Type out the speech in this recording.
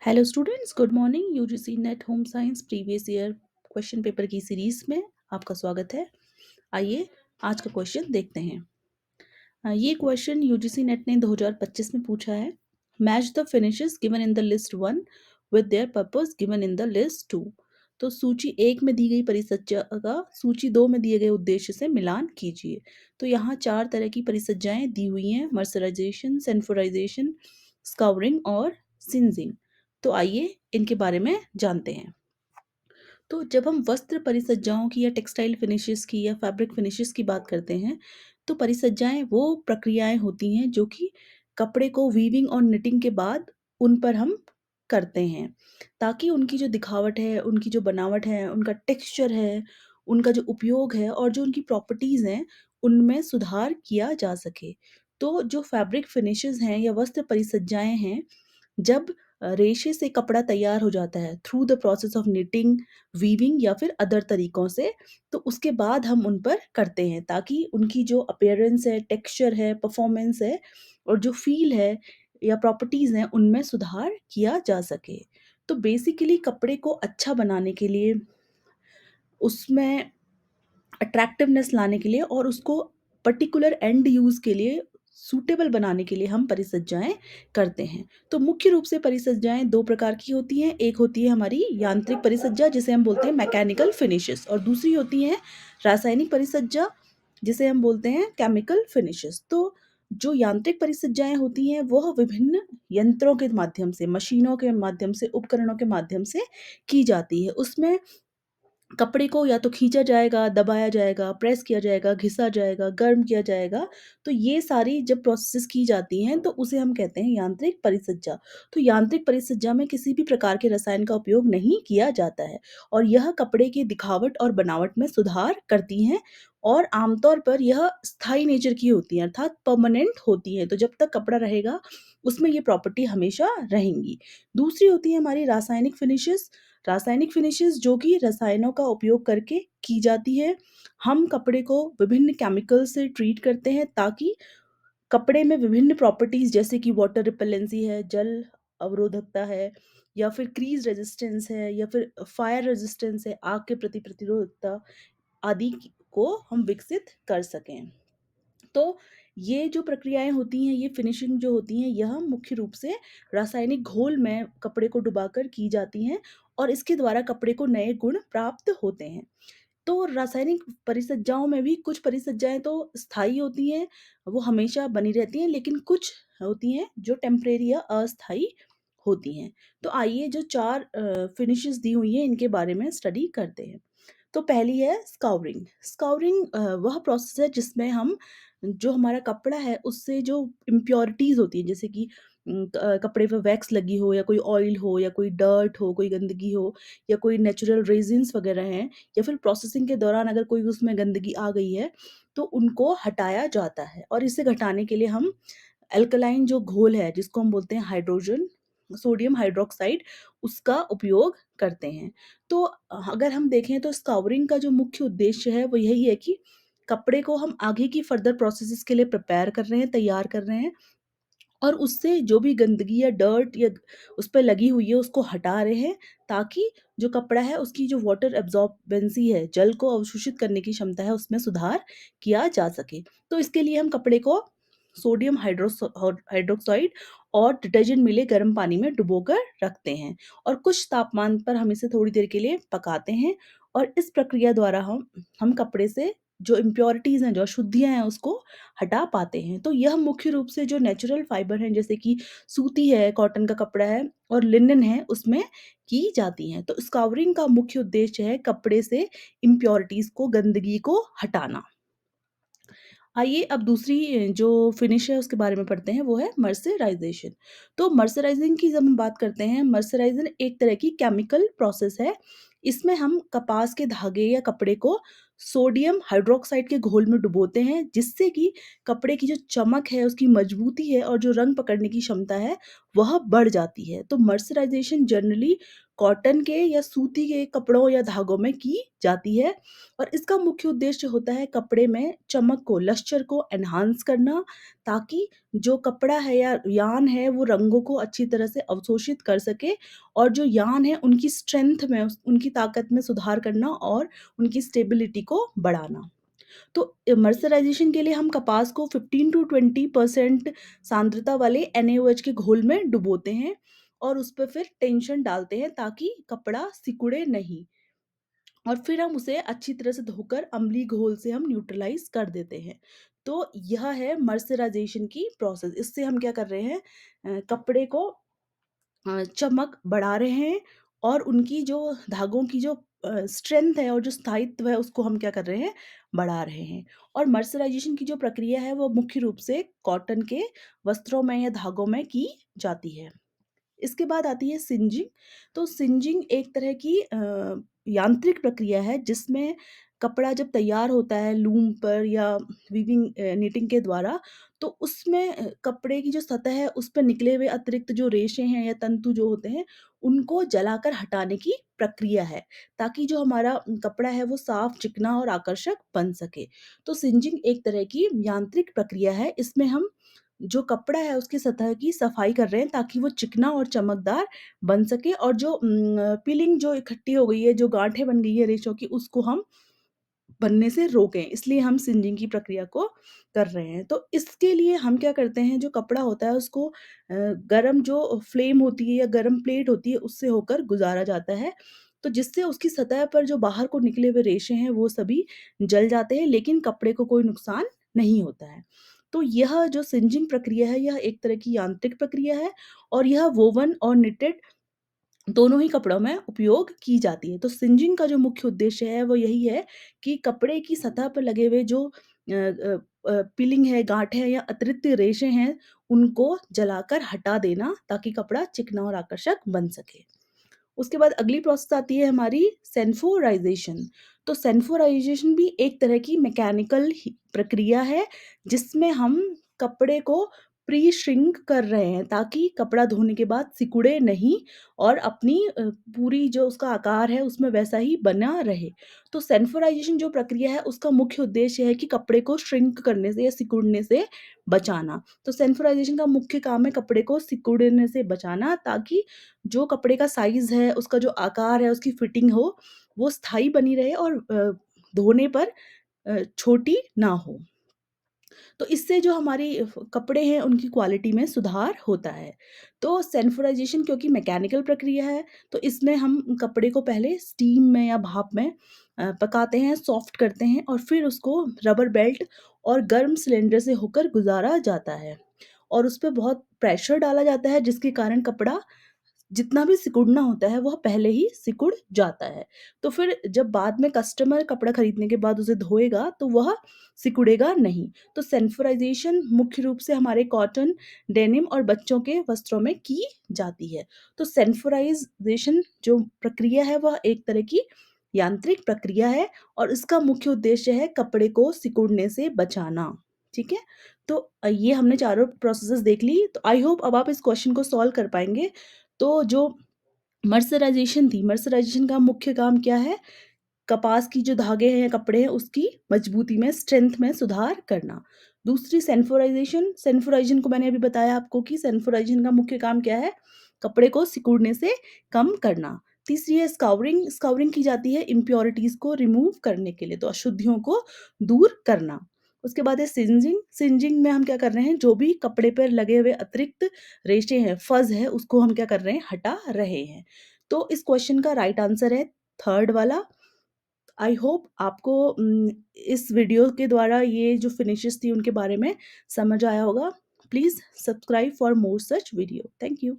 Hello students, good morning. UGC net home science previous year question paper की series में आपका स्वागत है। आइए आज का क्वेश्चन देखते हैं। ये क्वेश्चन यूजीसी नेट ने 2025 में पूछा है। Match the finishes given in the list 1 with their purpose given in the list 2। तो सूची 1 में दी गई परिसज्जा का सूची 2 में दिए गए उद्देश्य से मिलान कीजिए। तो यहाँ 4 तरह की परिसज्जाएं दी हुई हैं: मर्सराइजेशन, सेंफोराइजेशन, स्काउरिंग और सिंजिंग। तो आइए इनके बारे में जानते हैं। तो जब हम वस्त्र परिसज्जाओं की या टेक्सटाइल फिनिशेस की या फैब्रिक फिनिशेस की बात करते हैं, तो परिसज्जाएं वो प्रक्रियाएं होती हैं जो कि कपड़े को वीविंग और निटिंग के बाद उन पर हम करते हैं, ताकि उनकी जो दिखावट है, उनकी जो बनावट है, उनका टेक्सचर है, उनका जो उपयोग है और जो उनकी प्रॉपर्टीज़ हैं, उनमें सुधार किया जा सके। तो जो फैब्रिक फिनिशेस हैं या वस्त्र परिसज्जाएं हैं, जब रेशे से कपड़ा तैयार हो जाता है through the process of knitting, weaving या फिर अदर तरीकों से, तो उसके बाद हम उन पर करते हैं ताकि उनकी जो अपीयरेंस है, टेक्सचर है, परफॉर्मेंस है और जो फील है या प्रॉपर्टीज़ हैं, उनमें सुधार किया जा सके। तो बेसिकली कपड़े को अच्छा बनाने के लिए, उसमें अट्रैक्टिवनेस लाने के लिए और उसको पर्टिकुलर एंड यूज़ के लिए सूटेबल बनाने के लिए हम परिसज्जाएँ करते हैं। तो मुख्य रूप से परिसज्जाएँ 2 प्रकार की होती हैं। एक होती है हमारी यांत्रिक परिसज्जा, जिसे हम बोलते हैं मैकेनिकल फिनिशेस, और दूसरी होती है रासायनिक परिसज्जा, जिसे हम बोलते हैं केमिकल फिनिशेस। तो जो यांत्रिक परिसज्जाएँ होती हैं, वह विभिन्न यंत्रों के माध्यम से, मशीनों के माध्यम से, उपकरणों के माध्यम से की जाती है। उसमें कपड़े को या तो खींचा जाएगा, दबाया जाएगा, प्रेस किया जाएगा, घिसा जाएगा, गर्म किया जाएगा। तो ये सारी जब प्रोसेस की जाती हैं, तो उसे हम कहते हैं यांत्रिक परिसज्जा। तो यांत्रिक परिसज्जा में किसी भी प्रकार के रसायन का उपयोग नहीं किया जाता है और यह कपड़े की दिखावट और बनावट में सुधार करती हैं और आमतौर पर यह स्थायी नेचर की होती हैं, अर्थात परमानेंट होती हैं। तो जब तक कपड़ा रहेगा, उसमें ये प्रॉपर्टी हमेशा रहेंगी। दूसरी होती है हमारी रासायनिक फिनिशेस। रासायनिक फिनिशेस जो कि रसायनों का उपयोग करके की जाती है। हम कपड़े को विभिन्न केमिकल से ट्रीट करते हैं ताकि कपड़े में विभिन्न प्रॉपर्टीज़, जैसे कि वाटर रिपेलेंसी है, जल अवरोधकता है, या फिर क्रीज़ रेजिस्टेंस है, या फिर फायर रेजिस्टेंस है, आग के प्रति प्रतिरोधकता आदि को हम विकसित कर सकें। तो ये जो प्रक्रियाएँ होती हैं, ये फिनिशिंग जो होती हैं, यह मुख्य रूप से रासायनिक घोल में कपड़े को डुबाकर की जाती हैं और इसके द्वारा कपड़े को नए गुण प्राप्त होते हैं। तो रासायनिक परिसज्जाओं में भी कुछ परिसज्जाएँ तो स्थायी होती हैं, वो हमेशा बनी रहती हैं, लेकिन कुछ होती हैं जो टेम्परेरी या अस्थायी होती हैं। तो आइए जो 4 फिनिशेस दी हुई हैं, इनके बारे में स्टडी करते हैं। तो पहली है स्काउरिंग। स्काउरिंग वह प्रोसेस है जिसमें हम जो हमारा कपड़ा है उससे जो इम्प्योरिटीज़ होती हैं, जैसे कि कपड़े पे वैक्स लगी हो या कोई ऑयल हो या कोई डर्ट हो, कोई गंदगी हो या कोई नेचुरल रेज़िन्स वगैरह हैं, या फिर प्रोसेसिंग के दौरान अगर कोई उसमें गंदगी आ गई है, तो उनको हटाया जाता है और इसे घटाने के लिए हम अल्कलाइन जो घोल है, जिसको हम बोलते हैं हाइड्रोजन सोडियम हाइड्रॉक्साइड, उसका उपयोग करते हैं। तो अगर हम देखें तो स्काउरिंग का जो मुख्य उद्देश्य है वो यही है कि कपड़े को हम आगे की फर्दर प्रोसेसेस के लिए प्रिपेयर कर रहे हैं, तैयार कर रहे हैं और उससे जो भी गंदगी या डर्ट या उस पे लगी हुई है उसको हटा रहे हैं, ताकि जो कपड़ा है उसकी जो वाटर एब्ज़ॉर्बेंसी है, जल को अवशोषित करने की क्षमता है, उसमें सुधार किया जा सके। तो इसके लिए हम कपड़े को सोडियम हाइड्रोक्साइड और डिटर्जेंट मिले गर्म पानी में डुबोकर रखते हैं और कुछ तापमान पर हम इसे थोड़ी देर के लिए पकाते हैं और इस प्रक्रिया द्वारा हम कपड़े से जो इम्प्योरिटीज़ हैं, जो अशुद्धियाँ हैं, उसको हटा पाते हैं। तो यह मुख्य रूप से जो नेचुरल फाइबर हैं, जैसे कि सूती है, कॉटन का कपड़ा है और लिनन है, उसमें की जाती हैं। तो स्काउरिंग का मुख्य उद्देश्य है कपड़े से इम्प्योरिटीज़ को, गंदगी को हटाना। आइए अब दूसरी जो फिनिश है उसके बारे में पढ़ते हैं, वो है मर्सराइज़ेशन। तो मर्सराइज़िंग की जब हम बात करते हैं, मर्सराइज़र एक तरह की केमिकल प्रोसेस है। इसमें हम कपास के धागे या कपड़े को सोडियम हाइड्रोक्साइड के घोल में डुबोते हैं, जिससे कि कपड़े की जो चमक है, उसकी मजबूती है और जो रंग पकड़ने की क्षमता है वह बढ़ जाती है। तो मर्सराइजेशन जनरली कॉटन के या सूती के कपड़ों या धागों में की जाती है और इसका मुख्य उद्देश्य होता है कपड़े में चमक को, लश्चर को एनहांस करना, ताकि जो कपड़ा है या यान है वो रंगों को अच्छी तरह से अवशोषित कर सके और जो यान है उनकी स्ट्रेंथ में, उनकी ताकत में सुधार करना और उनकी स्टेबिलिटी को बढ़ाना। तो मर्सराइजेशन के लिए हम कपास को 15 टू 20% सांद्रता वाले NaOH के घोल में डुबोते हैं और उस पर फिर टेंशन डालते हैं ताकि कपड़ा सिकुड़े नहीं, और फिर हम उसे अच्छी तरह से धोकर अम्लीय घोल से हम न्यूट्रलाइज कर देते हैं। तो यह है मर्सराइजेशन की प्रोसेस। इससे हम क्या कर रहे हैं, कपड़े को चमक बढ़ा रहे हैं और उनकी जो धागों की जो स्ट्रेंथ है और जो स्थायित्व है उसको हम क्या कर रहे हैं, बढ़ा रहे हैं। और मर्सराइजेशन की जो प्रक्रिया है वो मुख्य रूप से कॉटन के वस्त्रों में या धागों में की जाती है। इसके बाद आती है सिंजिंग। तो सिंजिंग एक तरह की यांत्रिक प्रक्रिया है जिसमें कपड़ा जब तैयार होता है लूम पर या वीविंग नीटिंग के द्वारा, तो उसमें कपड़े की जो सतह है उस पर निकले हुए अतिरिक्त जो रेशे हैं या तंतु जो होते हैं उनको जलाकर हटाने की प्रक्रिया है, ताकि जो हमारा कपड़ा है वो साफ, चिकना और आकर्षक बन सके। तो सिंजिंग एक तरह की यांत्रिक प्रक्रिया है। इसमें हम जो कपड़ा है उसकी सतह की सफाई कर रहे हैं ताकि वो चिकना और चमकदार बन सके और जो पीलिंग जो इकट्ठी हो गई है, जो गांठें बन गई है रेशों की, उसको हम बनने से रोकें, इसलिए हम सिंजिंग की प्रक्रिया को कर रहे हैं। तो इसके लिए हम क्या करते हैं, जो कपड़ा होता है उसको गरम जो फ्लेम होती है या गरम प्लेट होती है उससे होकर गुजारा जाता है, तो जिससे उसकी सतह पर जो बाहर को निकले हुए रेशे हैं वो सभी जल जाते हैं, लेकिन कपड़े को कोई नुकसान नहीं होता है। तो यह जो सिंजिंग प्रक्रिया है यह एक तरह की यांत्रिक प्रक्रिया है और यह वोवन और निटेड दोनों ही कपड़ों में उपयोग की जाती है। तो सिंजिंग का जो मुख्य उद्देश्य है वो यही है कि कपड़े की सतह पर लगे हुए जो पीलिंग है, गाँठ है या अतिरिक्त रेशे हैं, उनको जलाकर हटा देना ताकि कपड़ा चिकना और आकर्षक बन सके। उसके बाद अगली प्रोसेस आती है हमारी सेंफोराइजेशन। तो सेंफोराइजेशन भी एक तरह की मैकेनिकल प्रक्रिया है जिसमें हम कपड़े को प्री श्रिंक कर रहे हैं ताकि कपड़ा धोने के बाद सिकुड़े नहीं और अपनी पूरी जो उसका आकार है उसमें वैसा ही बना रहे। तो सेंफोराइजेशन जो प्रक्रिया है उसका मुख्य उद्देश्य है कि कपड़े को श्रिंक करने से या सिकुड़ने से बचाना। तो सेंफोराइजेशन का मुख्य काम है कपड़े को सिकुड़ने से बचाना, ताकि जो कपड़े का साइज़ है, उसका जो आकार है, उसकी फिटिंग हो, वो स्थायी बनी रहे और धोने पर छोटी ना हो। तो इससे जो हमारी कपड़े हैं उनकी क्वालिटी में सुधार होता है। तो सेंफोराइजेशन क्योंकि मैकेनिकल प्रक्रिया है, तो इसमें हम कपड़े को पहले स्टीम में या भाप में पकाते हैं, सॉफ्ट करते हैं और फिर उसको रबर बेल्ट और गर्म सिलेंडर से होकर गुज़ारा जाता है और उस पे बहुत प्रेशर डाला जाता है जिसके कारण कपड़ा जितना भी सिकुड़ना होता है वह पहले ही सिकुड़ जाता है। तो फिर जब बाद में कस्टमर कपड़ा खरीदने के बाद उसे धोएगा तो वह सिकुड़ेगा नहीं। तो सेंफोराइज़ेशन मुख्य रूप से हमारे कॉटन, डेनिम और बच्चों के वस्त्रों में की जाती है। तो सेंफोराइज़ेशन जो प्रक्रिया है वह एक तरह की यांत्रिक प्रक्रिया है और इसका मुख्य उद्देश्य है कपड़े को सिकुड़ने से बचाना। ठीक है? तो ये हमने चारों प्रोसेसेस देख ली। तो आई होप अब आप इस क्वेश्चन को सॉल्व कर पाएँगे। तो जो मर्सराइज़ेशन थी, मर्सराइज़ेशन का मुख्य काम क्या है? कपास की जो धागे हैं या कपड़े हैं उसकी मजबूती में, स्ट्रेंथ में सुधार करना। दूसरी सेंफोराइज़ेशन, सेंफोराइज़ेशन को मैंने अभी बताया आपको कि सेंफोराइज़ेशन का मुख्य काम क्या है? कपड़े को सिकुड़ने से कम करना। तीसरी है स्काउरिंग, स्काउरिंग की जाती है इम्प्योरिटीज़ को रिमूव करने के लिए, तो अशुद्धियों को दूर करना। उसके बाद है सिंजिंग, सिंजिंग में हम क्या कर रहे हैं, जो भी कपड़े पर लगे हुए अतिरिक्त रेशे हैं, फज़ है, उसको हम क्या कर रहे हैं, हटा रहे हैं। तो इस क्वेश्चन का राइट आंसर है थर्ड वाला। आई होप आपको इस वीडियो के द्वारा ये जो फिनिशेस थी उनके बारे में समझ आया होगा। Please subscribe for more such video. Thank you.